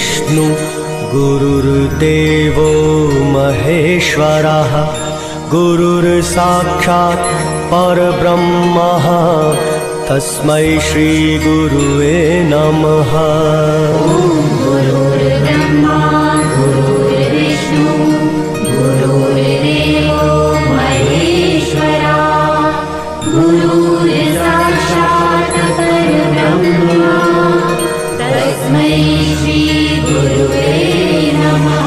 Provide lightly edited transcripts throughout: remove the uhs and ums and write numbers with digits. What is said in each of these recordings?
गुरुर्विष्णु गुरुर्देवो महेश्वरः गुरुर्साक्षात् परब्रह्मः तस्मै श्री गुरुवे नमः। गुरुर्ब्रह्मा गुरुर्विष्णु गुरुर्देवो महेश्वरः गुरुर्साक्षात् परब्रह्मा तस्मै श्री गुरुवे नमः।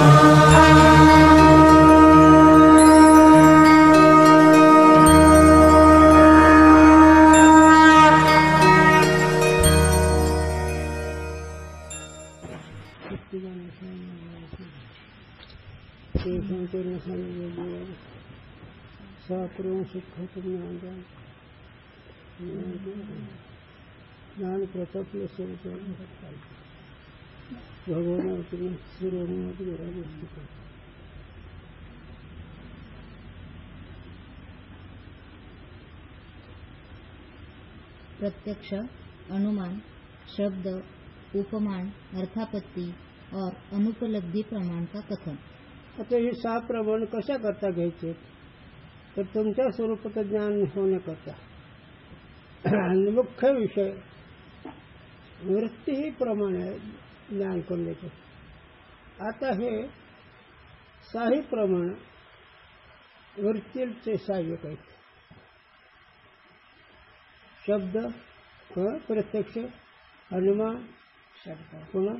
ज्ञान प्रताप भगवान प्रत्यक्ष, अनुमान, शब्द, उपमान, अर्थापत्ति और अनुपलब्धि प्रमाण का कथन। आता हे 6 प्रमाण कशा करता घ्यायचे तर तुमच्या स्वरूपाचं ज्ञान होण्याकरता मुख्य विषय वृत्ती ही प्रमाण आहे ज्ञान करण्याचे। आता हे 6 प्रमाण वृत्तीचे सहाय्यक आहेत। शब्द, प्रत्यक्ष, अनुमान, शब्द, पुन्हा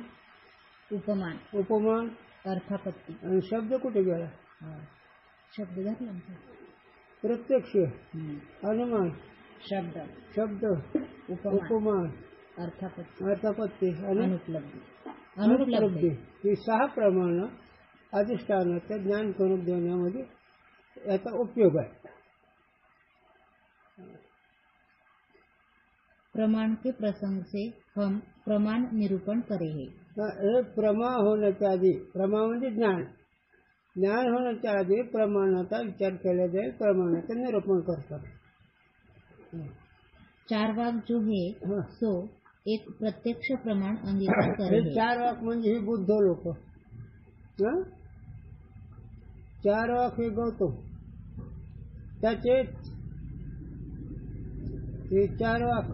उपमान, उपमान, अर्थापत्ती। आणि शब्द कुठे गेला? शब्द धरला प्रत्यक्ष, अनुमान, शब्द, शब्द, उपमान, उपमान, अर्थापत्ती आणि अनुपलब्धी ही 6 प्रमाण अधिष्ठानाचं ज्ञान करून देण्यामध्ये याचा उपयोग आहे। प्रमाण के प्रसंग से हम प्रमाण निरूपण करेंगे। हे प्रमा होण्याच्या आधी, प्रमा म्हणजे ज्ञान, ज्ञान होण्याच्या आधी प्रमाणाचा विचार केला जाईल, प्रमाणाचं निरूपण करतात। 4 वाक जो है सो एक प्रत्यक्ष प्रमाण अंगीकार हे करेंगे। 4 वाक म्हणजे ही बुद्ध लोक, 4 वाक हे गौतम, त्याचे हे 4 वाक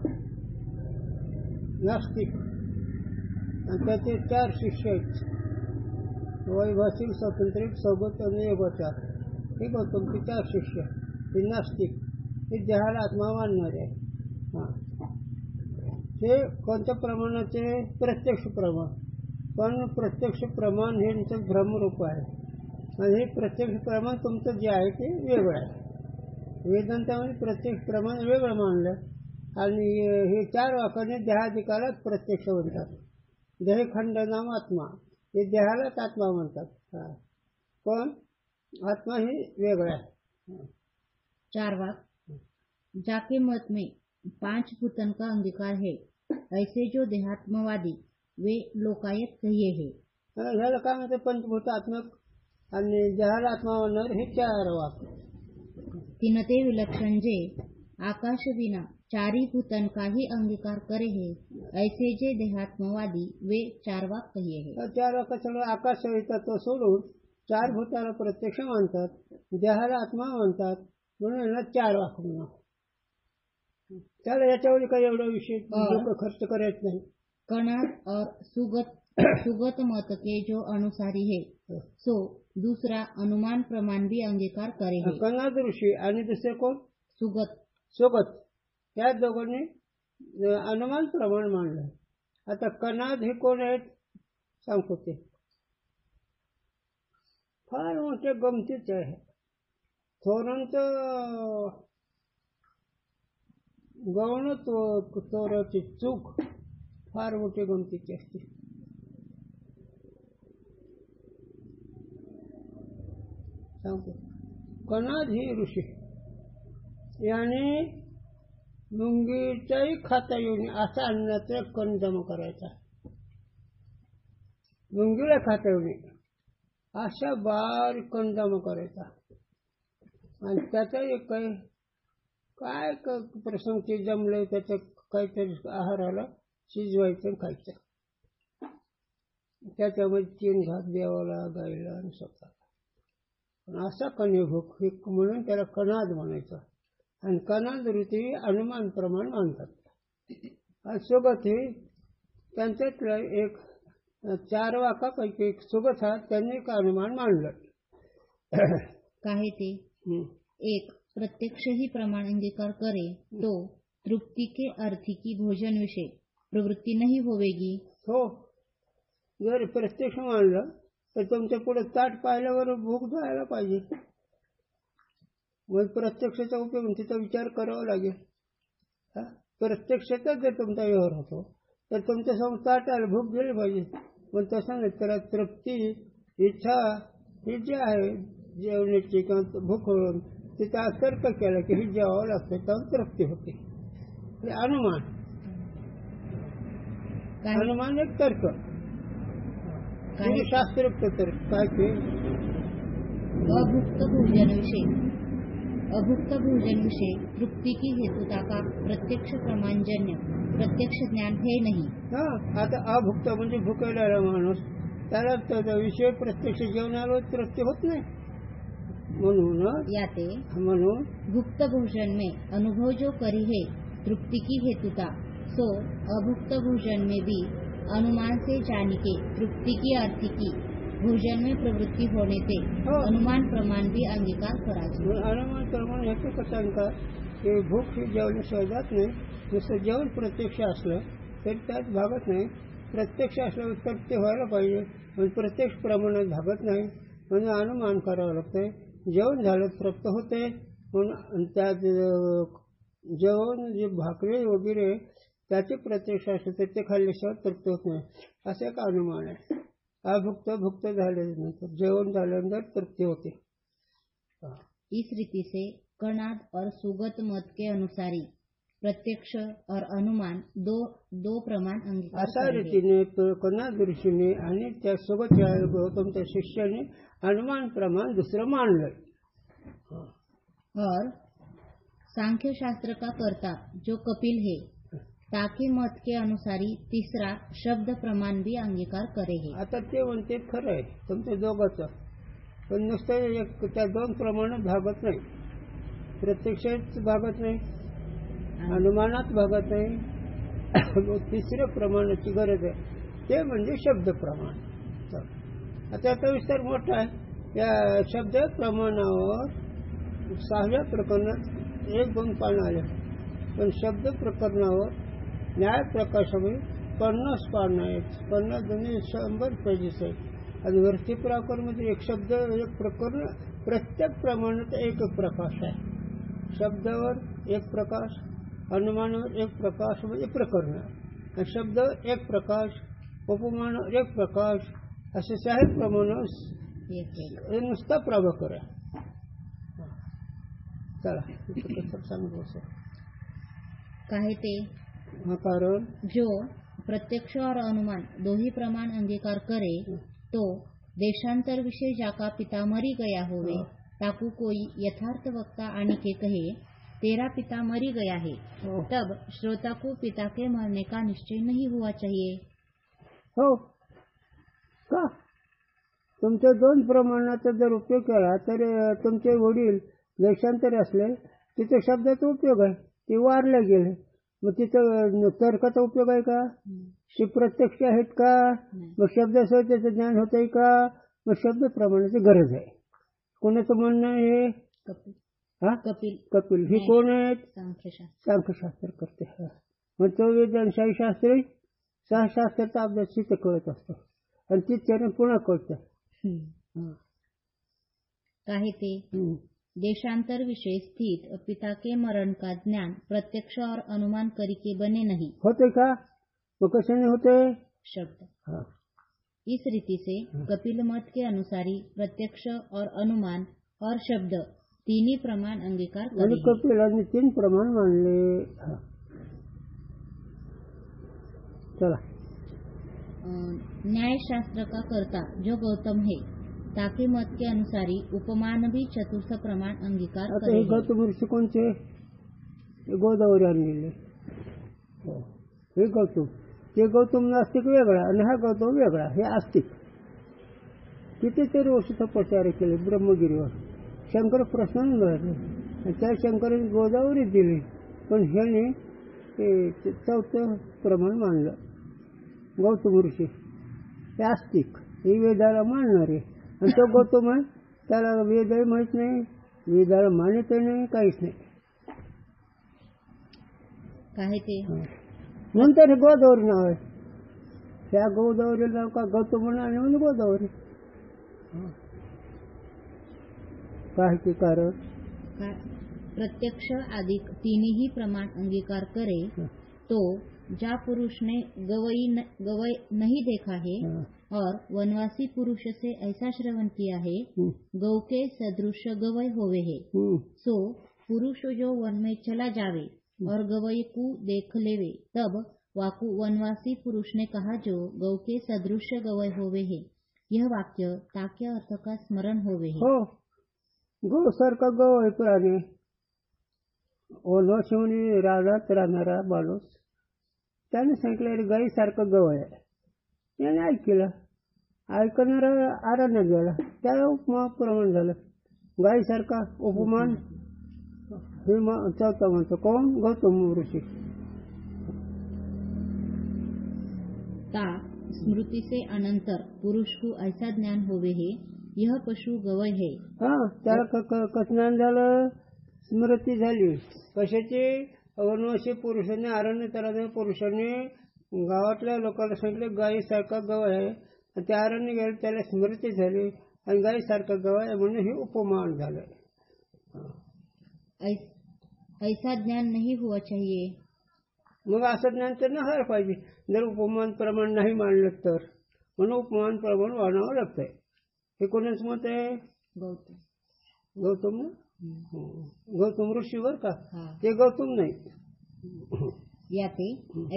नास्तिक आणि त्याचे 4 शिष्य आहेत, वैभाषिक, स्वातंत्र्य, सोबत आणि योगाचार। हे गौतमचे 4 शिष्य, हे नास्तिक, हे देहाला आत्मा मानणारे आहे। हे कोणत्या प्रमाणाचे? प्रत्यक्ष प्रमाण। पण प्रत्यक्ष प्रमाण हे तुमचं भ्रमरूप आहे आणि हे प्रत्यक्ष प्रमाण तुमचं जे आहे ते वेगळं आहे। वेदांतामध्ये प्रत्यक्ष प्रमाण वेगळं मानलं आणि हे 4 वाकाने देहाधिकाला प्रत्यक्ष म्हणतात। देहखंड नाम आत्मा, हे देहालाच आत्मा म्हणतात, पण आत्मा ही वेगळा आहे। 4 वाक जाके मत में 5 भूतन का अंगीकार है, ऐसे जो देहात्मवादी वे लोकायत कहिए है। ह्याला काय म्हणते? पंचभूत आत्मक आणि देहाला आत्मा म्हणणार हे 4 वाक। तीनते विलक्षण जे आकाश विना 4 भूतन का ही अंगीकार करे है, ऐसे जे देहात्मवादी वे 4 वाक कहिए है। 4 वाक सगळं आकाश सहित तो सोडून 4 भूताला प्रत्यक्ष मानतात, देहाला आत्मा म्हणतात, म्हणून यांना 4 वाक म्हणा। त्याला याच्यावर काही एवढा विषय लोक खर्च करायच नाही। कणाद और सुगत मत के जो अनुसारी है सो दूसरा अनुमान प्रमाण भी अंगीकार करे है। कणाद ऋषी आणि दुसरे कोण? सुगत त्या दोघांनी अनुमान प्रमाण मानलं। आता कणाद हे कोण आहेत सांगतो ते, फार मोठ्या गमतीच आहे। थोरांचं गौण चोराची चूक फार मोठी गमतीची असते। सांगतो, कणाद ही ऋषी याने मुंगीचाही खाता येऊन असा अन्नाचा कण जमा करायचा, मुंगीला खाता येऊन अशा बारीक कण जमा करायचा आणि त्याचा एक काय प्रसंग ते जमले त्याचं काहीतरी आहाराला शिजवायचं खायचं। त्याच्यामध्ये 3 घात देवाला, गाईला आणि स्वतःला. पण असा कन्यभूक हे म्हणून त्याला कणाद म्हणायचं. आणि कणाद ऋती अनुमान प्रमाण मानतात. आणि सोबत हे त्यांच्यातलं एक 4 वाकापैकी एक सोबत हा त्यांनी एक अनुमान मानलं. काहे ते 1. प्रत्यक्ष ही प्रमाण अंगीकार करे तो तृप्ति के अर्थी की भोजन विषय प्रवृत्ती नहीं होवेगी. हो, जर प्रत्यक्ष मानलं तर तुमच्या पुढे ताट पाहिल्यावर भूक जायला पाहिजे. मग प्रत्यक्षाचा उपयोग तिचा विचार करावा लागेल. प्रत्यक्षातच जर तुमचा व्यवहार होतो तर तुमच्या समोर ताट आलं, भूक गेली पाहिजे. पण तसं नाही, त्याला तृप्ती, इच्छा ही जी आहे जेवणाची किंवा भूक होऊन तिचा तर्क केला की ही जेवावं लागतं, तेव्हा तृप्ती होते. हे अनुमान. अनुमान एक तर्क, शास्त्रोक्त तर्क. काय ते अभुक्त भोजन विषय तृप्ति की हेतुता का प्रत्यक्ष प्रमाणजन्य प्रत्यक्ष ज्ञान है नहीं. आता अभुक्त म्हणजे भुकेलेला माणूस, त्याला त्याचा विषय प्रत्यक्ष जेवणाला तृप्ती होत नाही. म्हणून भुक्त भोजन में अनुभव जो करी है तृप्ति की हेतुता, सो अभुक्त भोजन में भी अनुमान से जानी के तृप्ति की अर्थी की भोजन में प्रवृत्ती होने से अनुमान प्रमाण भी अंगीकार करायचे. अनुमान प्रमाण ह्याचं कसं का की भूक ही जेवल्याशिवाय जात नाही. नुसतं जेवण प्रत्यक्ष असलं तरी त्यात भागत नाही. प्रत्यक्ष असल्यावर तृप्ती व्हायला पाहिजे, पण प्रत्यक्ष प्रमाणात भागत नाही. म्हणजे अनुमान करावं लागतंय. जेवण झालं तृप्त होते, म्हणून त्यात जेवण जे भाकरी वगैरे त्याचे प्रत्यक्ष असलं तर ते खाल्ल्याशिवाय तृप्त होत नाही, असं एक अनुमान आहे. अभुक्त भुक्त झाल्यानंतर जेवण झाल्यानंतर तृप्ती होते. इस रीति से कणाद और सुगत मत के अनुसारी प्रत्यक्ष और अनुमान दो प्रमाण अंगीकार. अशा रीतीने कणाद ऋषीने आणि त्या सोबत गौतमच्या शिष्याने अनुमान प्रमाण दुसरं मानलं. और सांख्य शास्त्र का कर्ता जो कपिल है ताकि मत के अनुसारी तीसरा शब्द प्रमाण भी अंगीकार करे है. आता ते म्हणते खरं आहे तुमच्या दोघांचं, पण नुसतं त्या 2 प्रमाणात भागत नाही. प्रत्यक्षात भागत नाही, अनुमानात भागत नाही. तिसऱ्या प्रमाणाची गरज आहे, ते म्हणजे शब्द प्रमाण. आता याचा विस्तार मोठा आहे. या शब्द प्रमाणावर 6व्या प्रकरणात 1-2 पानं आले, पण शब्द प्रकरणावर न्याय प्रकाशामध्ये 50 पानं आहेत. 100 पेजेस आहेत. आणि वरती प्रकरणामध्ये एक शब्द एक प्रकरण, प्रत्येक प्रमाणात एक प्रकाश आहे. शब्दावर एक प्रकाश, अनुमानावर एक प्रकाश म्हणजे प्रकरण. शब्द एक प्रकाश, उपमानावर एक प्रकाश, असे 6 प्रमाण नुसता प्रभाकर आहे. चला सांगू काहे ते कारण जो प्रत्यक्ष और अनुमान दो ही प्रमाण अंगीकार करे तो देशांतर विषय जाका पिता मरी गया होवे ताकू कोई यथार्थ वक्ता आने के कहे तेरा पिता मरी गया है, तब श्रोता को पिता के मरने का निश्चय नहीं हुआ चाहिए. हो का? तुमच्या 2 प्रमाणाचा जर उपयोग केला तर तुमचे वडील देशांतर असले तिथे शब्दाचा उपयोग आहे, ते वारले गेले, मग तिथं तर्काचा उपयोग आहे का? ते प्रत्यक्ष आहेत का? मग शब्दासह त्याचं ज्ञान होत आहे का? मग शब्द प्रमाणाची गरज आहे. कोणाचं म्हणणं आहे? कपिल. ही कोण आहेत? सांख्यशास्त्र करते. मग तो वेदांशाही शास्त्री शास्त्राचा अभ्यास तिथे कळत असतो आणि तिथे पुन्हा कळतं. काहे ते देशांतर विषय स्थित पिता के मरण का ज्ञान प्रत्यक्ष और अनुमान करी के बने नहीं होते का? तो कैसे नहीं होते? शब्द. इस रीति से कपिल मत के अनुसारी प्रत्यक्ष और अनुमान और शब्द तीनही प्रमाण अंगीकार करे. कपिलांनी 3 प्रमाण मानले. चला. न्याय शास्त्र का कर्ता जो गौतम है ताकि मत के अनुसारी उपमान भी चतुर्थ प्रमाण अंगीकार करे. हे गौतम ऋषी कोणते? गोदावरी आणलेले. हे गौतम ते गौतम नास्तिक वेगळा आणि हा गौतम वेगळा, हे आस्तिक. कितीतरी वर्ष तपश्चर्या केली ब्रह्मगिरीवर. शंकर प्रसन्न झाले आणि त्या शंकराने गोदावरी दिली. पण ह्याने ते चौथं प्रमाण मानलं. गौतम ऋषी हे आस्तिक, हे वेदाला मानणारे. आणि तो गौतम आहे, त्याला वेदही माहीत नाही, वेदाला मान्यता नाही, काहीच नाही. काय ते नंतर हे गोदावरी नाव आहे. त्या गोदावरी नाव का गौतम आणि म्हणजे गोदावरी. काय ते कारण? प्रत्यक्ष अधिक तीनही प्रमाण अंगीकार करे तो जा पुरुष ने गवई नहीं देखा है और वनवासी पुरुष से ऐसा श्रवण किया है गौ के सदृश गवय होवे है। सो पुरुष जो वन में चला जावे और गवई को देख लेवे तब वाकु वनवासी पुरुष ने कहा जो गौ के सदृश गवय होवे है। यह वाक्य ताक्य अर्थ का स्मरण होवे है। हो, गौ सारखा गवय प्राणी वनवासी रानात राहणारा माणूस, त्याने सांगितलं गाईसारखं गवय आहे. त्याने ऐकलं, ऐकणारा आरण्यात गेला, त्याला उपमा प्रमाण झालं. गाईसारखा उपमान हे चौथा म्हणतो कोण? गौतम ऋषी. ता स्मृति से अनंतर पुरुष को ऐसा ज्ञान होवे है यह पशु गवय है. हा, त्याला ज्ञान झालं, स्मृती झाली. कशाची? वनवासी पुरुषांनी आरण्यात राहणाऱ्या पुरुषांनी गावातल्या लोकांना सांगितलं गायीसारखा गवय आहे. त्या आरण्य गेलं, त्याला स्मृती झाली आणि गायीसारखा गवय आहे म्हणून हे उपमान झालं. ऐसा ज्ञान नहीं हुआ चाहिए. मग असं ज्ञान तर नसायला पाहिजे. जर उपमान प्रमाण नाही मानलं तर, म्हणून उपमान प्रमाण वाढवावं लागतंय. हे कोणाच मत आहे? गौतम ना, गौतम ऋषी बर का, ते गौतम नाही. याते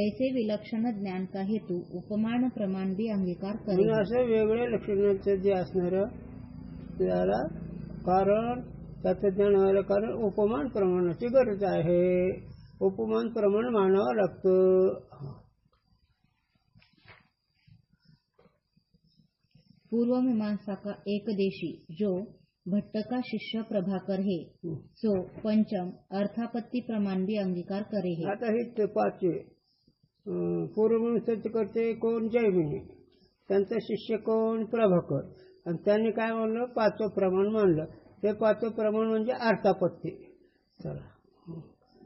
ऐसे विलक्षण ज्ञान का हेतू उपमान प्रमाण भी अंगीकार करे. असं वेगळ्या लक्षणाचं जे असणार त्याला कारण, त्याचं ज्ञान व्हायला कारण उपमान प्रमाणाची गरज आहे. उपमान प्रमाण मानावं लागतं. पूर्व मीमांसा का एक देशी जो भट्ट का शिष्य प्रभाकर है सो पंचम अर्थापत्ति प्रमाण भी अंगीकार करे है. आता हे पाचवे पूर्वमीमांसाचे करते कोण? जैमिनी. त्यांचा शिष्य कोण? प्रभाकर. आणि त्यांनी काय म्हणलं? पाचवं प्रमाण मानलं. ते पाचवं प्रमाण म्हणजे अर्थापत्ति. चला,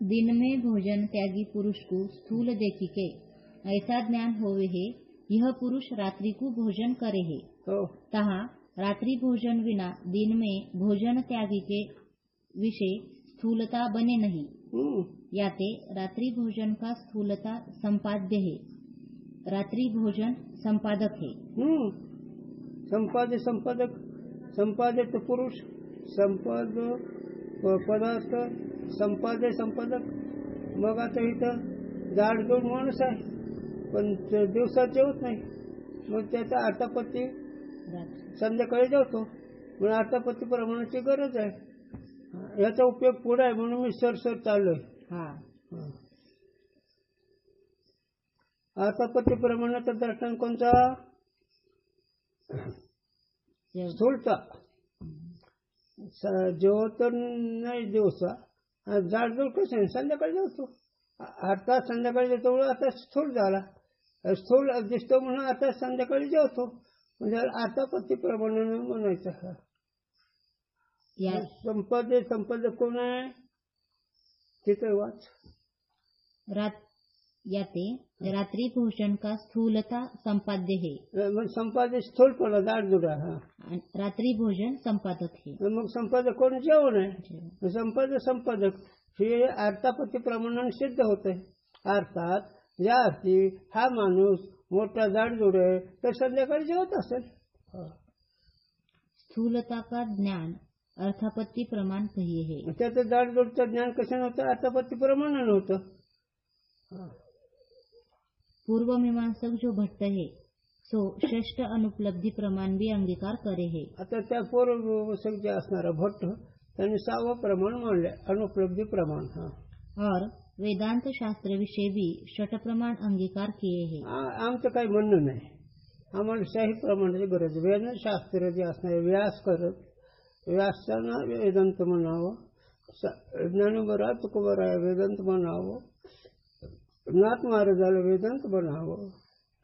दिन में भोजन त्यागी पुरुष को स्थूल देखी के ऐसा ज्ञान होवे है यह पुरुष रात्रि को भोजन करे है. तहा रात्रि भोजन विना दिन में भोजन त्यागी के विषय स्थूलता बने नहीं. याते रात्रि भोजन का स्थूलता संपाद्य है, रात्रि भोजन संपादक है. संपाद्य संपादक, संपादित पुरुष, संपाद पदार्थ, संपाद्य संपादक. मग आता इथं जाडजूड माणूस आहे पण दिवसात जेवत नाही, मग त्याचा अर्थापत्ती संध्याकाळी जेवतो. म्हणून अर्थापत्ती प्रमाणाची गरज आहे. याचा उपयोग पुढे आहे म्हणून मी सरसर चाललोय. अर्थापत्ती प्रमाणाचा दृष्टांत कोणता? स्थूलता. जेवत नाही दिवसा, जाडजूड कसं आहे? संध्याकाळी जेवतो. आता संध्याकाळी जेवतो म्हणून आता स्थूल झाला, स्थूल दिसतो म्हणून आता संध्याकाळी जेवतो. म्हणजे अर्थापत्ती प्रमाणाने म्हणायचं. संपाद्य संपादक कोण आहे? तिथे वाच. याते रात्रि भोजन का स्थूलता संपाद्य है. मग संपाद्य स्थूलपणा जाडजूड आहे. रात्रि भोजन संपादक है. मग संपादक कोण? जेवण आहे. संपादक हे अर्थापत्ती प्रमाणाने सिद्ध होते. अर्थात ज्या अर्थी हा माणूस मोठा जाडजूड आहे तर संध्याकाळी जेवत असेल. स्थूलता का ज्ञान अर्थापत्ति प्रमाण कहिए है. त्याचं जाडजूडचं ज्ञान कशाने होतं? अर्थापत्ती प्रमाणाने होतं. पूर्व मीमांसक जो भट्ट है सो षष्ठ अनुपलब्धि प्रमाण भी अंगीकार करे है. आता त्या पूर्व मीमांसक जे असणारा भट्ट त्यांनी 6वं प्रमाण मानले, अनुपलब्धि प्रमाण. और वेदांत शास्त्र विषय भी षटप्रमाण अंगीकार किए है। आमचं काही म्हणणं नाही, आम्हाला शाही प्रमाणाची गरज आहे. वेदशास्त्र जे असणार व्यास करत व्यासांना वेदांत म्हणावं, ज्ञानोबरा तुकोबरा वेदांत म्हणावं, नाथ महाराजाला वेदांत म्हणावं,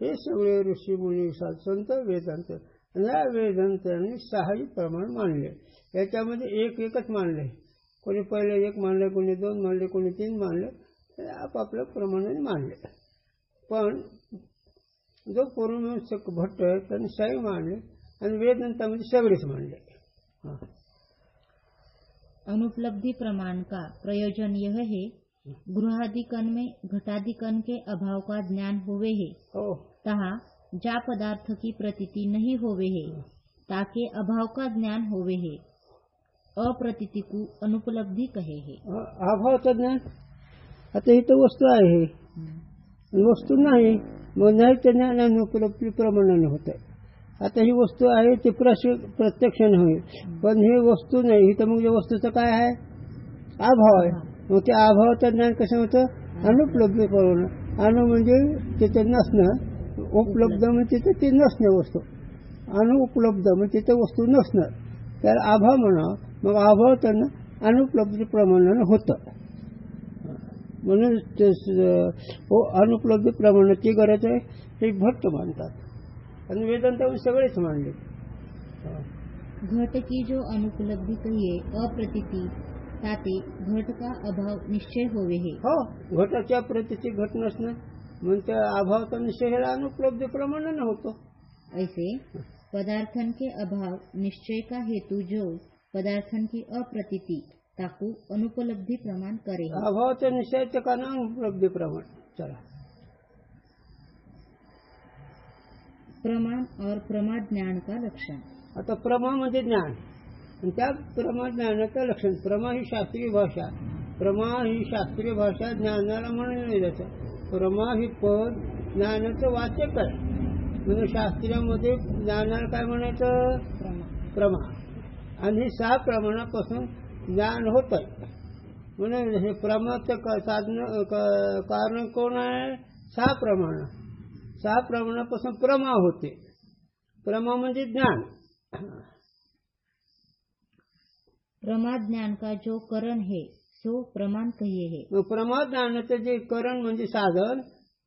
हे सगळे ऋषी मुनी संत वेदांत. या वेदांतांनी 6 प्रमाण मानले. याच्यामध्ये एकच मानले, कोणी पहिले 1 मानले, कोणी 2 मानले, कोणी 3 मानले, आपापल्या प्रमाणाने मानले. पण जो पूर्वमीमांसक भट्ट आहे त्यांनी 6 मानले आणि वेदांतामध्ये सगळेच मानले. अनुपलब्धि प्रमाण का प्रयोजन यह है, गृहादिकन में घटादिकन के अभाव का ज्ञान होवे है, तहा जा पदार्थ की प्रतीति नहीं होवे है, ताके अभाव का ज्ञान होवे है. अप्रतीति को अनुपलब्धि कहे है. अभावचं ज्ञान, आता इथं वस्तू आहे, वस्तू नाही, मग नाही ते ज्ञान अनुपलब्धी प्रमाणाने होत आहे. आता ही वस्तू आहे ती प्रत्यक्ष नाही, पण ही वस्तू नाही, इथं मग वस्तूचं काय आहे, अभाव आहे. मग त्या अभावाचं ज्ञान कसं होतं, अनुपलब्धी प्रमाण. अनु म्हणजे तिथे नसणं, उपलब्ध म्हणजे तिथे ती नसणं वस्तू, अनुपलब्ध म्हणजे तिथे वस्तू नसणं, त्याला अभाव म्हणावं. मग अभाव त्यांना अनुपलब्धी प्रमाणाने होतं, म्हणून अनुपलब्धी प्रमाणाची गरज आहे हे भट्ट मानतात आणि वेदांतामध्ये सगळेच मानले. घट की जो अनुपलब्धि कहिए अप्रतीति, ताते घट का अभाव निश्चय होवे है. हो, घटाच्या प्रतीची घट नसणं म्हणजे त्या अभावाचा निश्चय हे अनुपलब्धी प्रमाणाने होतो. ऐसे पदार्थन के अभाव निश्चय का हेतु जो पदार्थन की अप्रतीति, ताकू अनुपलब्धि प्रमाण करे. अभावाच्या निश्चयाचं कारण अनुपलब्धी प्रमाण. चला, प्रमाण और प्रमा ज्ञान का लक्षण. आता प्रमा म्हणजे ज्ञान, आणि त्या प्रमा ज्ञानाचं लक्षण. प्रमा ही शास्त्रीय भाषा, प्रमा ही शास्त्रीय भाषा ज्ञानाला म्हणून जातं. प्रमा ही पद ज्ञानाचं वाचक आहे, म्हणून शास्त्रीयमध्ये ज्ञानाला काय म्हणायचं, प्रमा. आणि हे 6 प्रमाणापासून ज्ञान होत आहे, म्हणून हे प्रमाचं साधन कारण कोण आहे, 6 प्रमाण. 6 प्रमाणापासून प्रमा होते. प्रमा म्हणजे ज्ञान. प्रमा ज्ञान का जो करण है सो प्रमाण कहिए है. प्रमा ज्ञानाचं जे करण म्हणजे साधन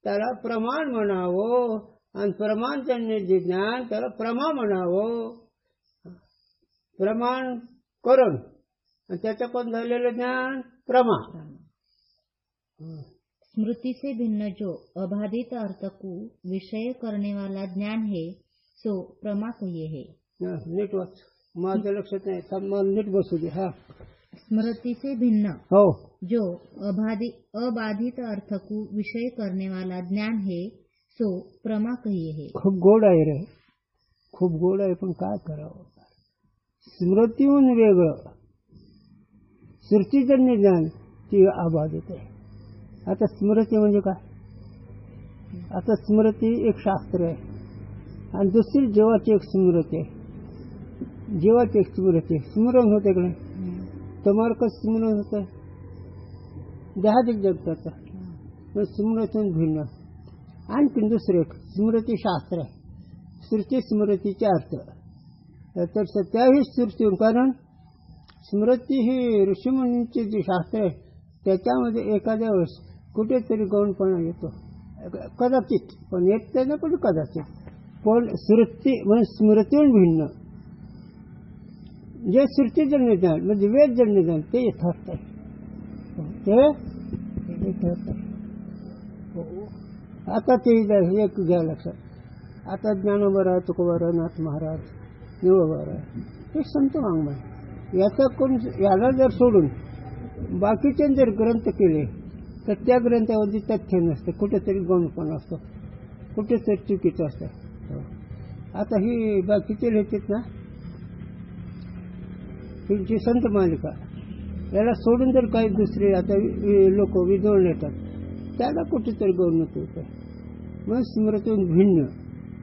त्याला प्रमाण म्हणावं, आणि प्रमाणजन्य जे ज्ञान त्याला प्रमा म्हणावं. प्रमाण करण आणि त्याच्याकडून झालेलं ज्ञान प्रमा. स्मृति से भिन्न जो अबाधित अर्थ को विषय करने वाला ज्ञान है सो प्रमा कहिए है. नीट वाच, माझं लक्षात नाही, नीट बसू दे. हा, स्मृति से भिन्न हो जो अबाधित अर्थ को विषय करने वाला ज्ञान है सो प्रमा कहिए है. खूप गोड आहे रे, खूप गोड आहे, पण काय करावं. स्मृतीहून वेगळं श्रुतीजन्य ज्ञान ती अबाधित आहे. आता स्मृती म्हणजे काय, आता स्मृती एक शास्त्र आहे आणि दुसरी जीवाची एक स्मृती आहे. जीवाची एक स्मृती स्मरण होते का नाही, तुम्हाला कसं स्मरण होतं, देहादिक जगताचं, पण स्मृतीहून भिन्न. आणखी दुसरं एक स्मृती शास्त्र आहे. श्रुती स्मृतीचे अर्थ तर त्याही स्मृती, कारण स्मृती ही ऋषीमुनींचे जे शास्त्र आहे त्याच्यामध्ये एखाद्या वेळेस कुठेतरी गौणपणा येतो, कदाचित, पण येत नाही, पण कदाचित. पण श्रुती म्हणजे स्मृतीहून भिन्न जे श्रुतीजन्य ज्ञान म्हणजे वेदजन्य ज्ञान ते यथार्थ आहे, ते यथार्थ आहे. आता ते एक घ्या लक्षात. आता ज्ञानोबा तुकोबा नाथ महाराज निवडा हे संत वाङ्मय, याचा कोण याला जर सोडून बाकीचे जर ग्रंथ केले तर त्या ग्रंथामध्ये तथ्य नसतं, कुठेतरी गौणपणा असतो, कुठेतरी चुकीचं असतं. आता ही बाकीचे लिहितात ना, त्यांची संत मालिका, याला सोडून जर काही दुसरे आता लोक विजवून येतात त्याला कुठेतरी गौणत होतं. मग स्मृतीहून भिन्न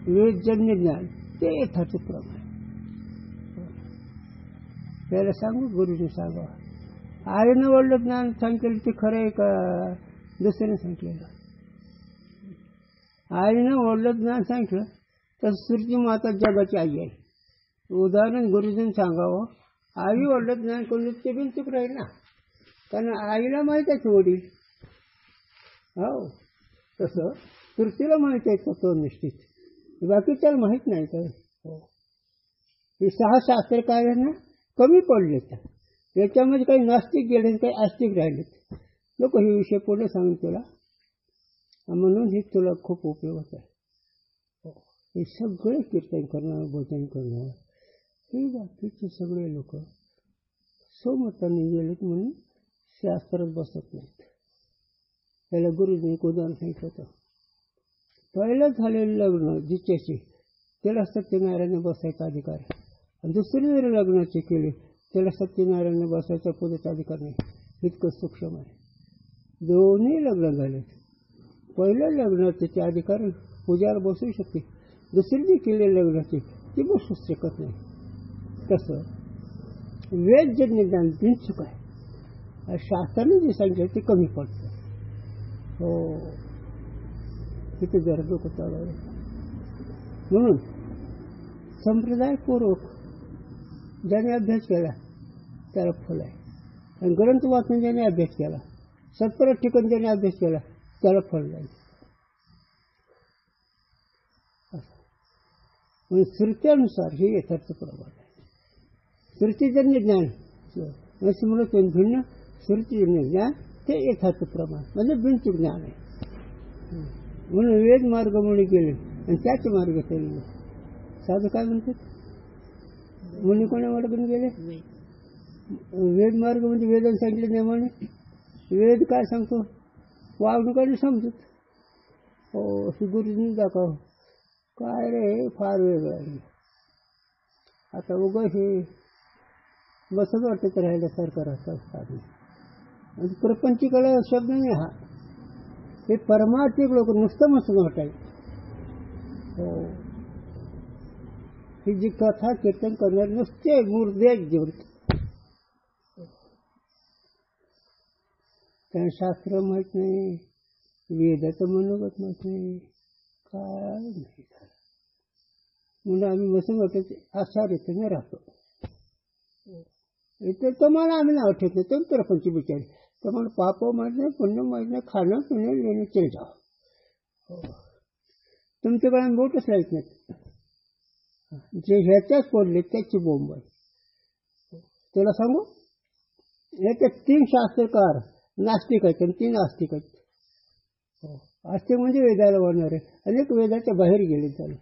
वेदजन्य ज्ञान ते यथार्थ प्रमाण. त्याला सांगू, गुरुजी सांगा, आर्यनं वडलं ज्ञान सांगितलं ते खरं आहे का दुसऱ्याने सांगितलेलं. आईनं ओढलं ज्ञान सांगितलं तर श्रुती माता जगाची आई आहे. उदाहरण गुरुजींनी सांगावं, आई ओढलं ज्ञान कोणी ते बिन चूक राहील ना, कारण आईला माहीत आहे वडील. हो तसं श्रुतीला माहीत आहे तो निश्चित, बाकी त्याला माहीत नाही. तर हो हे 6 शास्त्र काय आहे ना कमी पडले. तर याच्यामध्ये काही नास्तिक गेले, काही आस्तिक राहिलेत. लोक हे विषय पुढे सांगून तुला, म्हणून हे तुला खूप उपयोगाचं आहे. हे सगळे कीर्तन करणं, भजन करणं, हे बाकीचे सगळे लोक सोमताने गेलेत म्हणून शास्त्रात बसत नाहीत. त्याला गुरुजीने एक उदाहरण सांगितलं होतं. पहिलं झालेलं लग्न जिच्याशी त्याला सत्यनारायण बसायचा अधिकार आहे, आणि दुसरी जरी लग्नाचे केले त्याला सत्यनारायण बसायचा पुढेचा अधिकार नाही. इतकं सूक्ष्म आहे. दोन्ही लग्न झाले, पहिल्या लग्नाचे ते अधिकार पूजाला बसू शकते, दुसरी जी केलेल्या लग्नाची ती बसू शकत नाही. तसं वेदजन्य ज्ञान बिनचूक आहे. शास्त्राने जे सांगितलं ते कमी पडतं. हो तिथे जरा डोकं चालवलं. म्हणून संप्रदायपूर्वक ज्याने अभ्यास केला त्याला फल आहे, आणि ग्रंथ वाचून ज्याने अभ्यास केला, सत्पर ठिकाण ज्याने अभ्यास केला त्याला फळ जाईल. म्हणून श्रुत्यानुसार हे यथार्थ प्रमाण आहे. श्रुतीजन्य ज्ञान स्मृतीतून भिन्न, श्रुतीजन्य ज्ञान ते यथार्थ प्रमाण म्हणजे बिनचूक ज्ञान आहे. म्हणून वेद मार्ग मुनी गेले आणि त्याचे मार्ग चालले. साधू काय म्हणतात, मुनी कोण्या मार्गाने गेले? वेद मार्ग म्हणजे वेदाने सांगितले नेमाने. वेद काय सांगतो, वागणुकाने समजत. हो अशी गुरुजींनी दाखव. काय रे फार वेगळं आहे. आता उगं हे बसत वाटत राहिल्यासारखं राहतं साधन. आणि प्रपंचीकडे शब्द नाही हा, हे परमार्थिक लोक नुसतं मस्त वाटायचं. हो ही जी कथा कीर्तन करणार नुसते मुर्दे जीवित, त्यांना शास्त्र माहीत नाही, वेदाचं मनोगत माहीत नाही, काय नाही. म्हणून आम्ही मसून वाटत अशा रीतीने राहतो. इथे तुम्हाला आम्ही नाव ठेवत नाही, तुम्ही प्रपंच बिचारे, तुम्हाला पाप माहीत नाही, पुण्य माहीत नाही, खाणं पिणं लेणं चल जाव. तुमच्याकडे आम्ही बोटच लाईत नाहीत. जे ह्याच्याच पडले त्याची बोंब आहे. तुला सांगू, याच्यात 3 शास्त्रकार नास्तिक आहेत आणि 3 आस्तिक आहेत. आस्तिक म्हणजे वेदाला वाढणारे, अनेक वेदाच्या बाहेर गेले त्याला.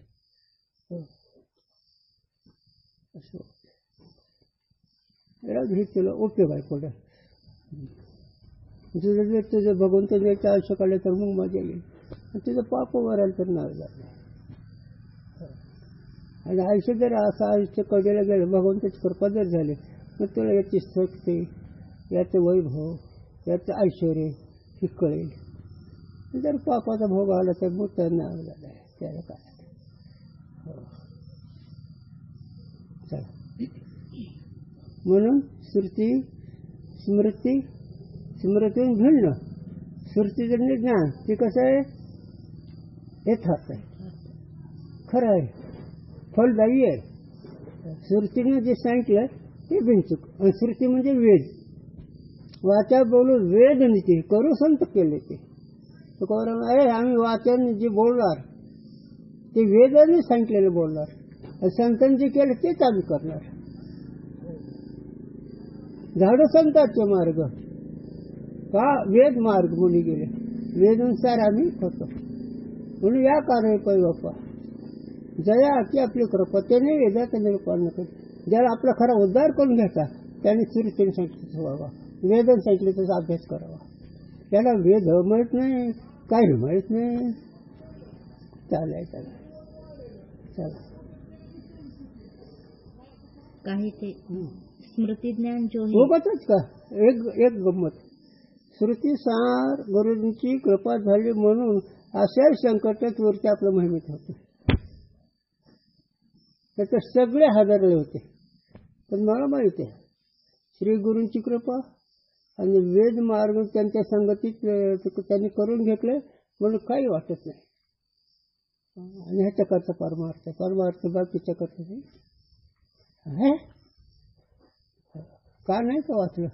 तुला उपयोग आहे पुढे. तुझं भगवंताचं आयुष्य काढलं तर मग मजा येईल, तुझं पाप वरायला तर नाव झालं. आणि आयुष्य जर असं आयुष्य कडेला गेलं, भगवंताची कृपा जर झाली, मग तुला याची शक्ती, याचं वैभव, याचं ऐश्वर हे कळेल. जर पापाचा भोग आला तर मग तर नाव झालं आहे त्याला काय. चला म्हणून श्रुती स्मृती स्मृतीतून भिन्न, श्रुतीजन्य ज्ञान ते कसं आहे, यथार्थ आहे, खरं आहे, फलदायी आहे. श्रुतीने जे सांगितलं ते बिनचूक. आणि श्रुती म्हणजे वेद, वाचा बोलून वेद नीती करू संत केले. ते अरे आम्ही वाचन जे बोलणार ते वेदाने सांगितलेलं बोलणार, संतांनी जे केलं तेच आम्ही करणार. झाडं संतांचे मार्ग का वेद मार्ग मुनी गेले, वेदनुसार आम्ही होतो. म्हणून या कार्य पै बाप्पा जया की आपली कृपा त्याने वेदाचं निरूपण कर. ज्याला आपला खरा उद्धार करून घ्यायचा त्याने श्रुतीने सांगितलं व्हावा, वेदन सांगितलं त्याचा अभ्यास करावा. त्याला वेद माहीत नाही, काही माहीत नाही, चालाय त्याला. चला काही ते स्मृती ज्ञान जो उगाचच का एक गंमत. श्रुतीसार गुरुजींची कृपा झाली म्हणून अशा संकटात वरती आपलं महिमेत होतं. त्याचे सगळे हादरले होते. पण मला माहिती आहे श्री गुरूंची कृपा आणि वेद मार्ग त्यांच्या संगतीत त्यांनी करून घेतले म्हणून काही वाटत नाही. आणि ह्याच्या करता परमार्थ बाकीच्या करता नाही. का नाही का वाचलं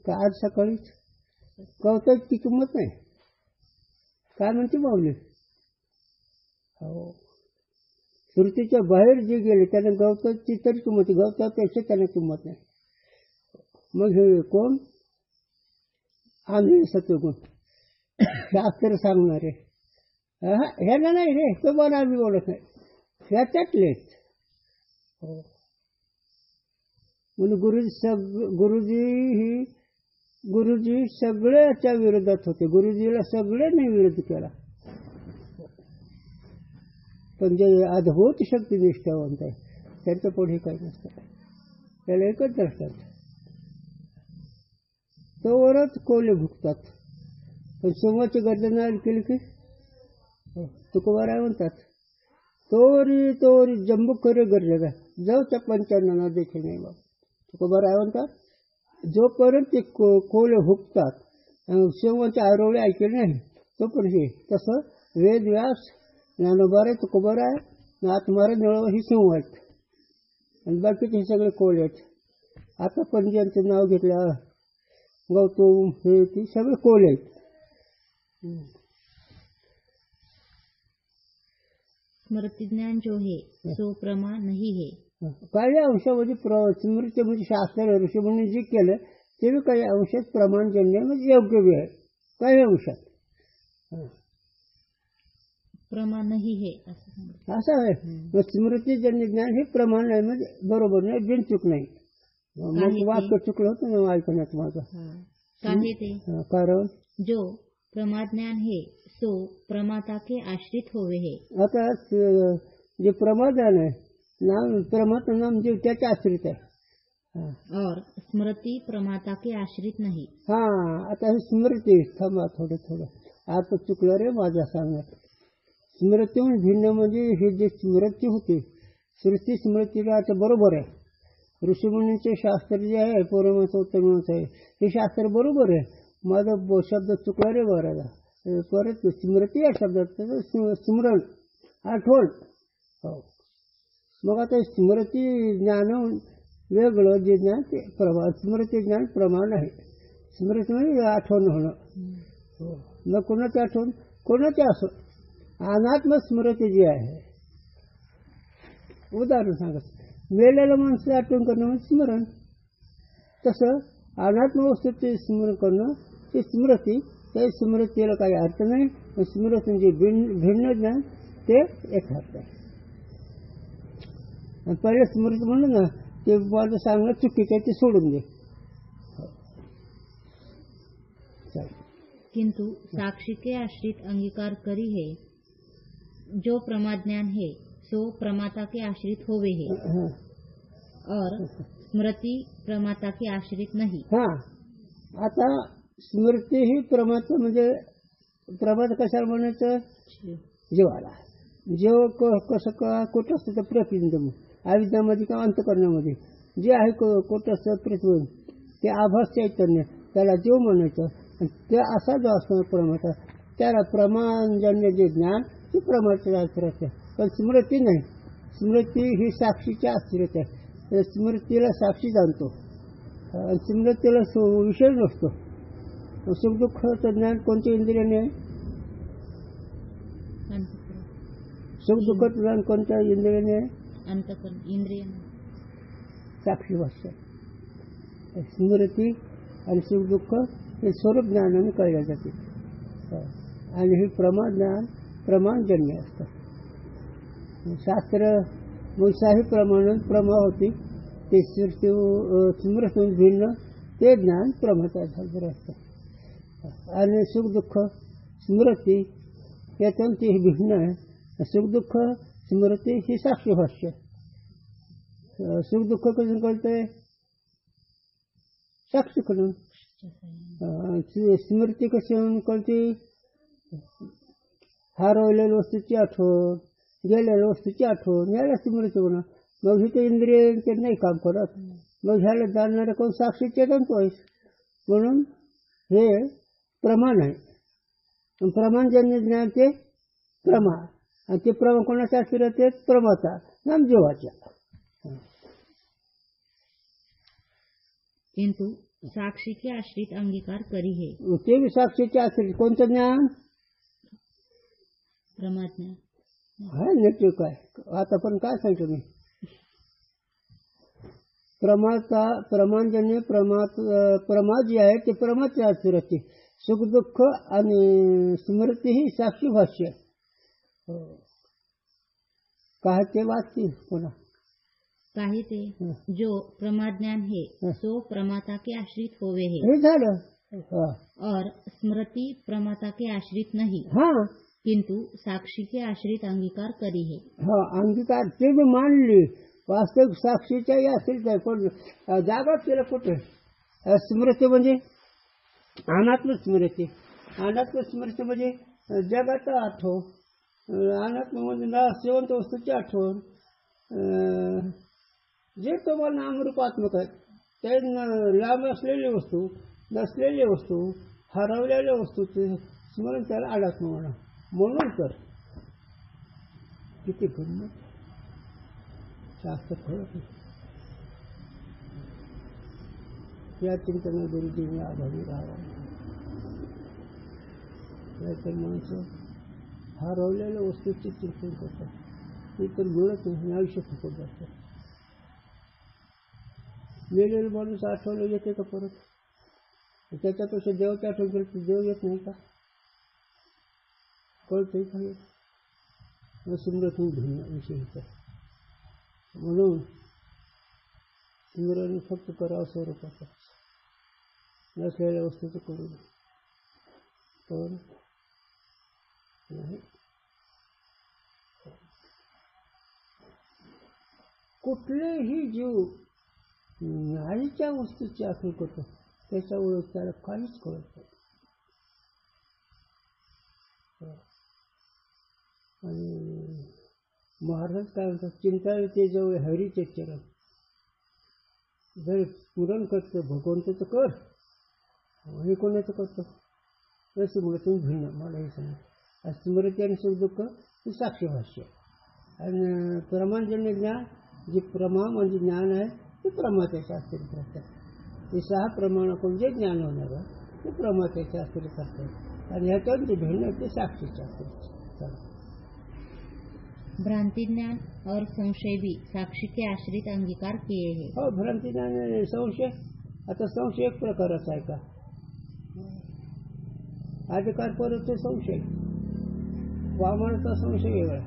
का आज सकाळीच गवताची किंमत नाही काय म्हणते माऊली. हो श्रुतीच्या बाहेर जे गेले त्यांना गवताची तरी किंमत, गवतापेक्षा त्यांना किंमत नाही. मग हे कोण आंधळे सत्वगुण शास्त्र सांगणारे ह्याला नाही रे तो बरं आम्ही बोलत नाही ह्याच्यातलेच. हो म्हणून गुरुजी सगळ्याच्या विरोधात होते. गुरुजीला सगळ्यांनी विरोध केला. पण जे अद्भुत शक्ती निष्ठावंत आहे त्यांचं पुढे काही नसतं. त्याला एकच दर्शतात तोवरच कोले भुगतात. पण सोमाची गर्जना केली की तुकोबाराय म्हणतात तोरी जंबू करे गरजेगा जाऊ त्या पंचांना देखील नाही बाबा. तुकोबाराय म्हणतात जोपर्यंत ते कोले हुकतात सोमाचे आरोळे ऐकले नाही तोपर्यंत हे तसं वेद व्यास ज्ञानोबाराय तुकोबाराय आत्मारे निळव ही संव आहेत आणि बाकीचे हे सगळे कोले आहेत. आता पण ज्यांचं नाव घेतलं गौतम हे ती सगळे कोले आहेत. स्मृतिज्ञान जो है सो प्रमा नहीं है. काही अंशामध्ये स्मृती म्हणजे शास्त्र ऋषीमुनी जे केलं ते बी काही अंशात प्रमाणजन्य म्हणजे योग्य बी आहे. काही अंशात प्रमा नाही है असं आहे. स्मृतीजन्य ज्ञान हे प्रमाण आहे म्हणजे बरोबर नाही बिनचूक नाही. मग वाक्य चुकलं होतं ना ऐकण्यात माझं. काहे ते कारण जो प्रमाज्ञान है सो प्रमाता के आश्रित होवे है. आता जे प्रमाज्ञान आहे नाम प्रमाता नाम जे त्याच्या आश्रित आहे. और स्मृति प्रमाता के आश्रित नहीं. हा आता हे स्मृती थांबा थोडं आता चुकलं रे माझ्या सांगण्यात. स्मृतीहून भिन्न म्हणजे हे जे स्मृती होती श्रुती स्मृतीला आता बरोबर आहे. ऋषीमुनींचे शास्त्र जे आहे पौर्णमाचं उत्तरमाचं आहे हे शास्त्र बरोबर आहे. माझा शब्द चुकला रे बराला परत स्मृती या शब्दात स्मरण आठवण. हो मग आता स्मृती ज्ञान वेगळं जे ज्ञान ते प्रमाण स्मृती ज्ञान प्रमाण आहे. स्मृती म्हणजे आठवण होणं. मग कोणाची आठवण कोणाची असो अनात्म स्मृती जी आहे. उदाहरण सांगत मेलेल्या माणसाची आठवण करणं म्हणजे स्मरण. तसं अनात्म वस्तूचे स्मरण करणं ते स्मृती. त्या स्मृतीला काही अर्थ नाही. स्मृतीचे भिन्न ज्ञान ते एक अर्थ आहे. पहिले स्मृती म्हणलं ना ते माझं सांगणं चुकीचं आहे ते सोडून दे. किंतु साक्षी के आश्रित अंगीकार करी है जो प्रमाज्ञान है सो प्रमाता के आश्रित होवे है और स्मृति प्रमाता के आश्रित नहीं. हा आता स्मृती ही प्रमाता म्हणजे प्रमाता कशाला म्हणायचं जीवाला. जीव कसं कुठं असतं तर प्रतिबिंब अविद्यामध्ये किंवा अंतकरणामध्ये जे आहे कुठं असतं प्रतिबिंब ते आभास चैतन्य त्याला जीव म्हणायचं. ते असा जो असतो प्रमाता त्याला प्रमाणजन्य जे ज्ञान ते प्रमाणाचं आश्रित आहे. पण स्मृती नाही. स्मृती ही साक्षीच्या आश्रित आहे. स्मृतीला साक्षी जाणतो आणि स्मृतीला विषय नसतो. सुख दुःखाचं ज्ञान कोणत्या इंद्रियाने आहे. सुख दुःखाचं ज्ञान कोणत्या इंद्रियाने आहे. इंद्रिय साक्षी भाष्य. स्मृती आणि सुख दुःख हे स्वरूप ज्ञानाने कळल्या जाते आणि हे प्रमाण प्रमाणजन्य असतं. शास्त्र शाही प्रमाण प्रमा होती ते स्मृती भिन्न ते ज्ञान प्रमाचा झालं असतं. आणि सुख दुःख स्मृती यातून ते भिन्न आहे. सुख दुःख स्मृती ही साक्षी भाष्य. सुख दुःख कसं कळतंय साक्षी कडून. स्मृती कशी कळते हरवलेल्या वस्तूची आठवण गेलेल्या वस्तूची आठवण याला स्मृती होणार. मग ही तर इंद्रिय नाही काम करत. मग ह्याला जाणणारा कोण साक्षी चेतन तो आहे. म्हणून हे प्रमाण आहे. आणि प्रमाणजन्य ज्ञान ते प्रमा, आणि ते प्रमा कोणाच्या आश्रित ते प्रमाचा नामजीवाच्या. किंतु साक्षी के आश्रित अंगीकार करी है ते बी साक्षीचे आश्रित. कोणतं ज्ञान प्रमाज्ञा. आहे नक्की काय आता पण काय सांगतो मी. प्रमाचा प्रमाणजन्य प्रमा जी आहे ते प्रमाचे आश्रित. सुख दुःख आणि स्मृती ही साक्षी भाष्य. काय ते वाचतील पुन्हा काहे ते जो प्रमाज्ञान है सो प्रमाता के आश्रित होवे है, हे झालं. और स्मृति प्रमाता के आश्रित नहीं, हा किंतु साक्षी के आश्रित अंगीकार करी है. हा अंगीकार ते मी मानली. वास्तविक साक्षीच्याही आश्रित आहे. पण जागाच केलं कुठे. स्मृती म्हणजे अनात्म स्मृती. अनात्म स्मृती म्हणजे जगाचा आठवण. अनात्म म्हणजे नाशवंत वस्तूची आठवण. जे तुम्हाला नामरूपात्मक आहेत ते लांब असलेली वस्तू, नसलेली वस्तू, हरवलेल्या वस्तूचे स्मरण त्याला अनात्म म्हणा. म्हणून तर किती गंमत शास्त्र खरं. या चिंतना गुरुजींनी आभारी राहावा. नाहीतर माणसं हरवलेल्या वस्तूचे चिंतन करतात. ते तर मिळत नाही, आयुष्य फुकट जातं. मेलेलं माणूस आठवलं येते का परत. त्याच्यापेक्षा देवाची आठवण केली तर देव येत नाही का. कळतंय का येत स्मृती विषयीचं. म्हणून स्मरण फक्त करावं स्वरूपाचं. नसलेल्या वस्तूचं करू पण नाही. कुठलेही जीव नाहीच्या वस्तूची आठवण करतो त्याच्या ओळख त्याला काहीच कळत नाही. आणि महाराज काय म्हणतात, चिंता ते जवळ हरीचे चरण. जर स्मरण करतो भगवंताचं कर, हे कोणाचं करतो स्मृती भिन्न. मला हे सांग स्मृती आणि सुख दुःख हे साक्षी भाष्य. आणि प्रमाणजन्य ज्ञान जे प्रमा म्हणजे ज्ञान आहे ते प्रमात्याच्या आश्रित करतात. ते 6 प्रमाणाकडून जे ज्ञान होणार आहे ते प्रमात्याच्या आश्रित करतात. आणि ह्याच्यावर जे भिन्न ते साक्षीच्या आश्रित. भ्रांति ज्ञान और संशय भी साक्षी के आश्रित अंगीकार किए हैं. हो, भ्रांती ज्ञान संशय. आता संशय एक प्रकारचा आहे का. अधिकार परचे संशय, वामनाचा संशय वेगळा,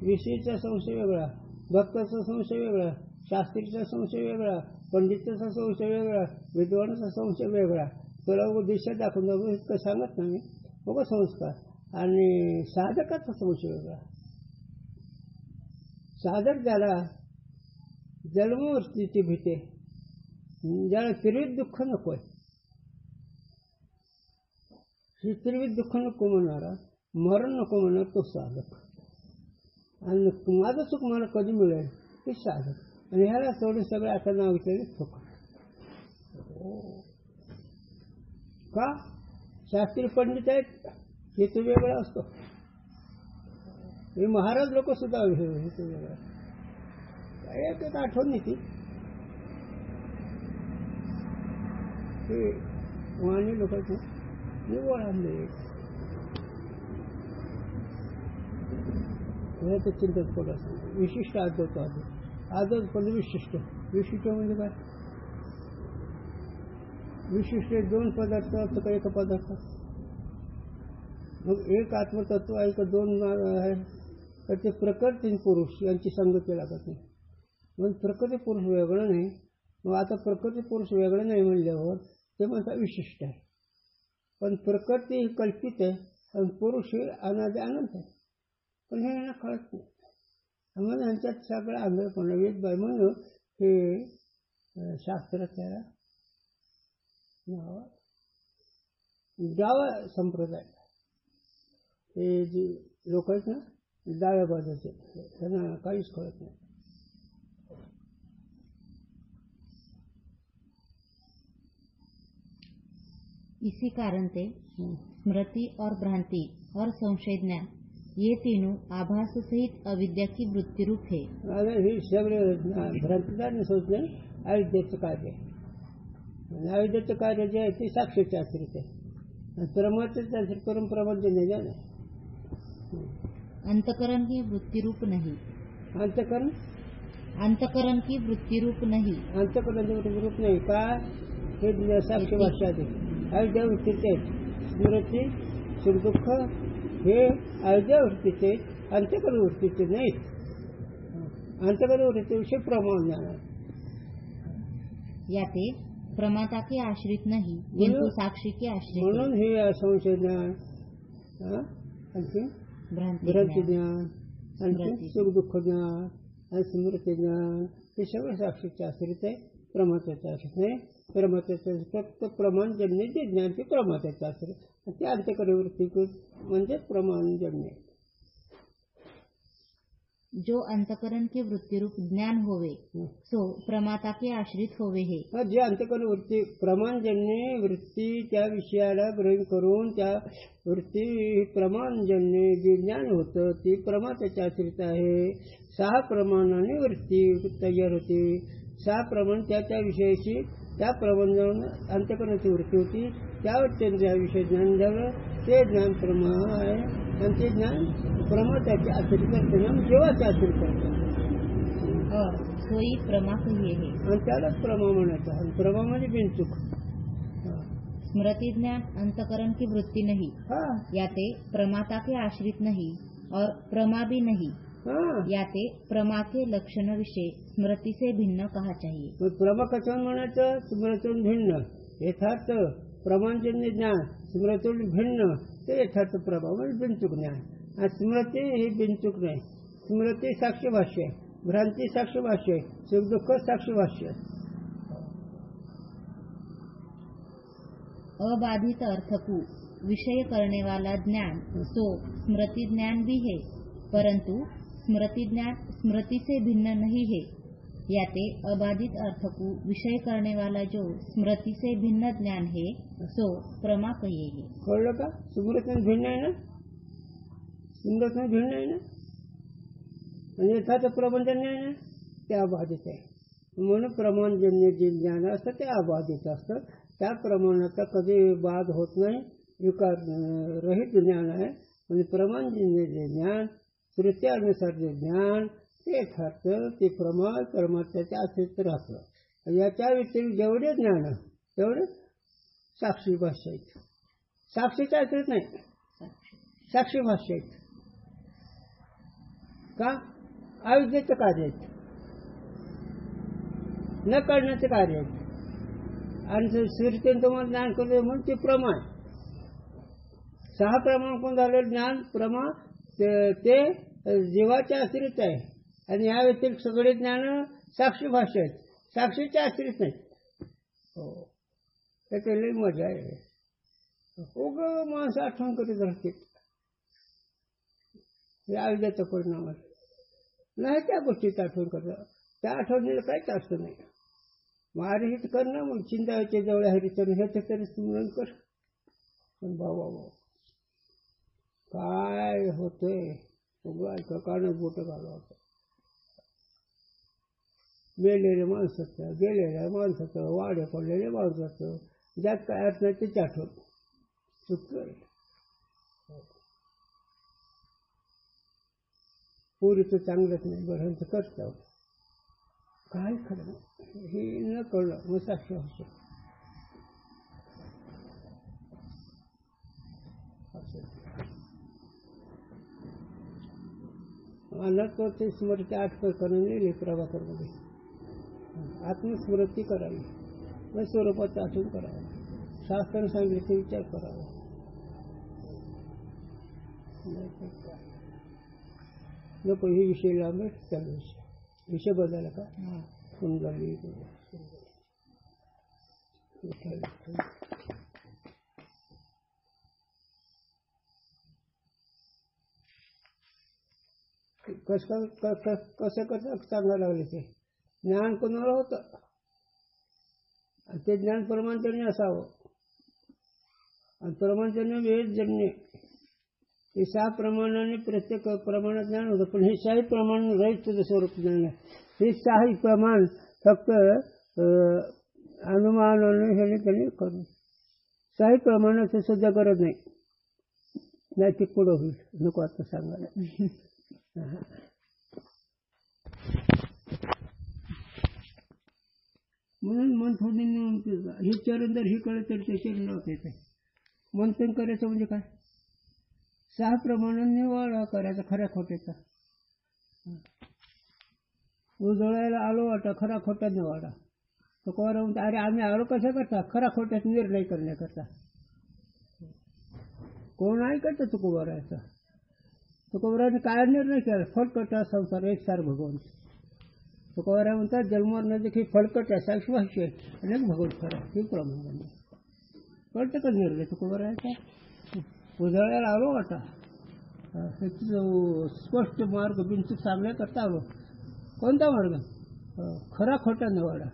विषयीचा संशय वेगळा, भक्ताचा संशय वेगळा, शास्त्रीचा संशय वेगळा, पंडिताचा संशय वेगळा, विद्वानाचा संशय वेगळा. तुला दिशा दाखवून दाखवून इतकं सांगत नाही बघा संस्कार. आणि साधकाचा संशय वेगळा. साधक ज्याला जन्मवरची भीते, ज्याला त्रिविध दुःख नकोय, हे त्रिविध दुःख नको म्हणणारा, मरण नको म्हणणार तो साधक. आणि माझं सुख मला कधी मिळेल ते साधक. आणि ह्याला सोडून सगळे आता नाव घेतलेले सुख. का शास्त्री पंडित आहेत हे तो वेगळा असतो. हे महाराज लोक सुद्धा हे तो वेगळा. एक आठवण नाही ती. ते वाणी लोकांचं निवळ आणले चिंतन पडत. विशिष्ट आदत आदत पण विशिष्ट. विशिष्ट म्हणजे काय. विशिष्ट 2 पदार्थ असतं का एका पदार्थ. मग एक आत्मतत्व आहे का 2 आहे. तर ते प्रकृती आणि पुरुष यांची संगती लागत नाही. मग प्रकृती पुरुष वेगळं नाही. मग आता प्रकृती पुरुष वेगळं नाही म्हणल्यावर ते म्हणतात विशिष्ट आहे. पण प्रकृती ही कल्पित आहे आणि पुरुष हे अनादि अनंत आहे. पण हे यांना कळत नाही. म्हणून यांच्यात सगळं आंधळपणा वेद बाय म्हणून हे शास्त्र त्याला डावा संप्रदाय. हे जे लोक आहेत ना डाव्या बाजूचे त्यांना काहीच कळत नाही. इसी कारण से स्मृति और भ्रांति और संशय ज्ञान ये तीनों आभास सहित अविद्या की वृत्ति रूप है। अगर ही सगळं भ्रांतीदार सोचणे अविद्येचं कार्य आहे। अविद्येचं कार्य जे आहे ते साक्षीचे आश्रित आहे। परमात्म्याचे आश्रित परमप्रमाणजन्य ज्ञान आहे। अंतकरण की वृत्ति रूप नहीं। अंतकरण अंतकरण की वृत्ति रूप नहीं। अंतकरणाचे रूप नाही का हे साक्षी भाष्य आहे। अविद्या वृत्तीचे स्मृती सुखदुःख हे अविद्या वृत्तीचे अंतकरण वृत्तीचे नाहीत। अंतकरण वृत्तीविषयी प्रमाण ज्ञान आहे। याते प्रमाता के आश्रित नहीं किंतु साक्षी के आश्रित म्हणून हे संशय ज्ञान आणखी भ्रांती ज्ञान आणखी सुखदुःख ज्ञान आणि स्मृती ज्ञान हे सगळं साक्षीचे आश्रित आहे। प्रमात्याचे आश्रित नाही। प्रमात्याचे फक्त प्रमाणजन्य जे ज्ञान ते प्रमात्याचे आश्रित ते अंतकरण वृत्ती म्हणजे प्रमाणजन्य। जो अंतकरण के वृत्ति रूप ज्ञान होवे सो प्रमाता के आश्रित होवे है। जे अंतकरण वृत्ती प्रमाणजन्य वृत्ती त्या विषयाला ग्रहण करून त्या वृत्ती प्रमाणजन्य जे ज्ञान होतं ते प्रमात्याच्या आश्रित आहे। 6 प्रमाणाने वृत्ती तयार होते। 6 प्रमाण त्या विषयाची त्या प्रमाण अंतकरणाची वृत्ती होती। त्यावर त्यांच्या विषय ज्ञान झालं ते ज्ञान प्रमा आहे आणि ते ज्ञान प्रमात्याचे आश्रित करते नाम जीवाचे आश्रित करते और सोई प्रमा कहिए है आणि त्यालाच प्रमा म्हणायचं। आणि प्रमा म्हणजे बिनचूक। स्मृति ज्ञान अंतकरण की वृत्ति नहीं। याते प्रमाता के आश्रित नहीं और प्रमा भी नहीं। याते प्रमा के लक्षण विषय स्मृति से भिन्न कहा चाहिए। प्रमा कशावर म्हणायचं? स्मृतीतून भिन्न यथार्थ प्रमाणजन्य ज्ञान स्मृतीतून भिन्न ते यथार्थ प्रमा म्हणजे बिनचूक ज्ञान। आणि स्मृती ही बिनचूक नाही। स्मृती साक्षी भाष्य आहे, भ्रांती साक्षी भाष्य आहे, सुखदुःख साक्षी भाष्य आहे। अबाधित अर्थ को विषय करने वाला ज्ञान सो स्मृति ज्ञान भी है परंतु स्मृति ज्ञान स्मृति से भिन्न नहीं है। याते अबाधित अर्थ को विषय करने वाला जो स्मृति से भिन्न ज्ञान है सो प्रमा कहिए। कळलं का? स्मृती भिन्न आहे ना, स्मृती भिन्न आहे ना, म्हणजे यथार्थ प्रमाणजन्य आहे ना, ते अबाधित आहे। म्हणून प्रमाणजन्य जे ज्ञान असतं ते अबाधित असतं। त्या प्रमाणाचा कधी बाध होत नाही, विकार रहित ज्ञान आहे। म्हणजे प्रमाणजन्य जे ज्ञान श्रुत्यानुसार जे ज्ञान ते यथार्थ ते प्रमाण परमात्म्याच्या आश्रित राहतं। याच्या व्यतिरिक्त जेवढे ज्ञान तेवढे साक्षी भाष्य आहेत। साक्षीच्या आश्रित नाही, साक्षी भाष्य आहेत। का? अविद्येचं कार्य आहेत, न करण्याचे कार्य आहेत। आणि श्रुतीने तुम्हाला ज्ञान करतो म्हणून ते प्रमाण 6 प्रमाण कोण झालं ज्ञान प्रमा ते जीवाच्या आश्रित आहे। आणि या व्यतिरिक्त सगळे ज्ञान साक्षी भाष्य आहेत, साक्षीच्या आश्रित नाही। हो, त्याची लई मजा आहे। उगं माणसं आठवण करीत राहते, हे अविद्येचा परिणाम आहे। नाही त्या गोष्टीचा आठवण करतात, त्या आठवणीला काहीच अर्थ नाही। महारित कर ना, मग चिंताच्या जवळ हरिचरण ह्याचं तरी स्मरण कर। पण बाबा काय होतंय उगा कानात बोट घालवायचं। मेलेल्या माणसाचं, गेलेल्या माणसाचं, वाड्या पडलेल्या माणसाचं ज्यात काय अर्थ नाही त्याची आठवण चुकतोय। पोरीचं चांगलंच नाही, बऱ्यांचं करतं काय खरं नाही। हे न कळलं मग साक्षी भाष्य तो ते स्मृती 8 प्रकरण लिहिली प्रभाकरमध्ये। आत्मस्मृती करावी, मग स्वरूपाचं आठवण करावं, शास्त्राने सांगितले विचार करावा। नको हे विषय लांब चालू विषय बदलायला का कुंडली कसं कसं सांगायला लागले ते ज्ञान कोणाला होतं, ते ज्ञान परमांतरणी असावं। आणि प्रमाणजन्य वेदजन्य हे 6 प्रमाणाने प्रत्येक प्रमाणात ज्ञान होतं. पण हे 6 प्रमाण रहित स्वरूप ज्ञान आहे. हे 6 प्रमाण फक्त अनुमानाने हे त्यांनी करून 6 प्रमाणाचं सुद्धा गरज नाही ते पुढं होईल. नको आता सांगायला. म्हणून मंथन हे चरण जर हे कळलं तर ते चरण लावता येते. मंथन करायचं म्हणजे काय? 6 प्रमाणांनी निवाडा करायचा खऱ्या खोट्याचा. उजळायला आलो वाटा खरा खोटा निवाडा. तुकोबारा म्हणतो अरे आम्ही आलो कशा करता? खरा खोट्यात निर्णय करण्याकरता. कोण ऐकतं तुकोबारायचा? तुकोबाराने काय निर्णय केला? फलकटा संसार एकसार भगवंत. तुकोबारा म्हणतात जन्मवर देखील फलकट आहे साक्षी आहे अनेक भगवंत खरा हे प्रमाण कळतं का निर्णय तुकोबारायचा? उजळायला आलो वाटा स्पष्ट मार्ग बिनचूक सांगण्याकरता आलो. कोणता मार्ग? खरा खोटा निवाडा.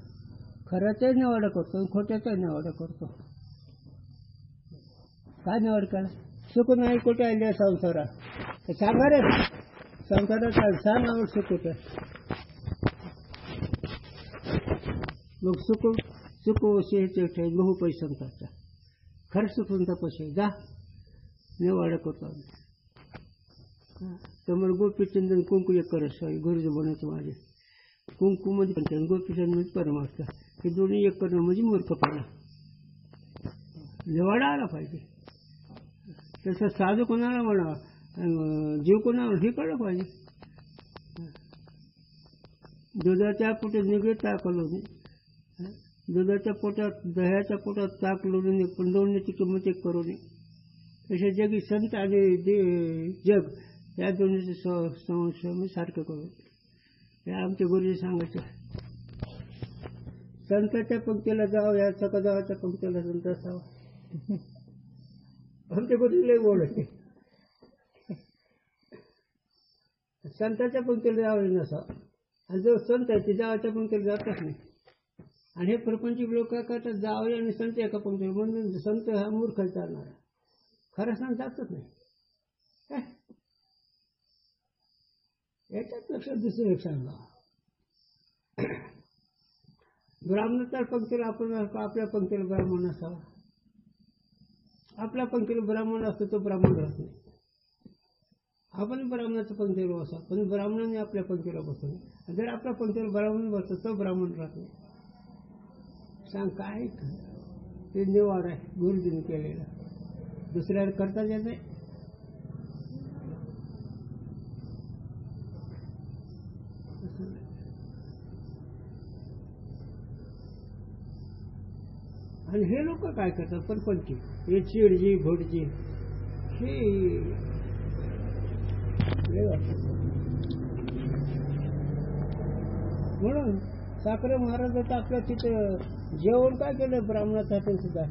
खऱ्याचाही निवाडा करतो खोट्याचाही निवाडा करतो. काय निवाड केला? सुख नाही कुठे आले संसारात सांगा रे. संसारात सांग आवड सुख कुठे. मग सुख शेचे बहु पैशांचा खरं सुखूनचा पैसे जा निवाडा करतो आम्ही. त्यामुळे गोपीचंदन कुंकू एक करत गुरुजी बनायचं माझे कुंकू मध्ये पण गोपीचंद म्हणजे परमार्थ हे दोन्ही एक करणं म्हणजे मूर्खपणा. निवाडा आला पाहिजे. तसं साधू कोणाला म्हणा जीव कोणाला हे कळलं पाहिजे. दुधाच्या पोटात निघे ताक लोणी. दुधाच्या पोटात दह्याच्या पोटात ताक लोणी पण दोन्हीची किंमत एक करू नये. तसे जगी संत आणि जग या दोन्हीचे संशय सारखं करू. हे आमचे गुरुजी सांगायचे. संतांच्या पंक्तीला जावं या सकदावाच्या पंक्तीला संत असावा. आमच्या गुरुजी लय बोलायचे. संतांच्या पंक्तीला जावं नसावं आणि जो संत आहे ते जावाच्या पंक्तीला जातच नाही. आणि हे प्रपंचिक लोक काय करतात जावं आणि संत एका पंक्तीला म्हणून संत हा मूर्ख चालणार. खरं संत जातच नाही. काय याच्यापेक्षा दुसरं एक सांगा. ब्राह्मणाच्या पंक्तीला आपण आपल्या पंक्तीला ब्राह्मण असावा. आपल्या पंक्तीला ब्राह्मण असतो तो ब्राह्मण राहत नाही. आपण ब्राह्मणाच्या पंक्तीला बसा पण ब्राह्मणाने आपल्या पंक्तीला बसू नये. जर आपल्या पंक्तीला ब्राह्मण बसतो तो ब्राह्मण राहत नाही. सांग काय ते निवाड आहे गुरुजीने केलेला. दुसऱ्याला करताच येत नाही. आणि हे लोक काय करतात परपंची हे चिडजी भोडजी हे म्हणून साखरे महाराजाचं आपल्या तिथं जेवण काय केलं ब्राह्मणासाठी सुद्धा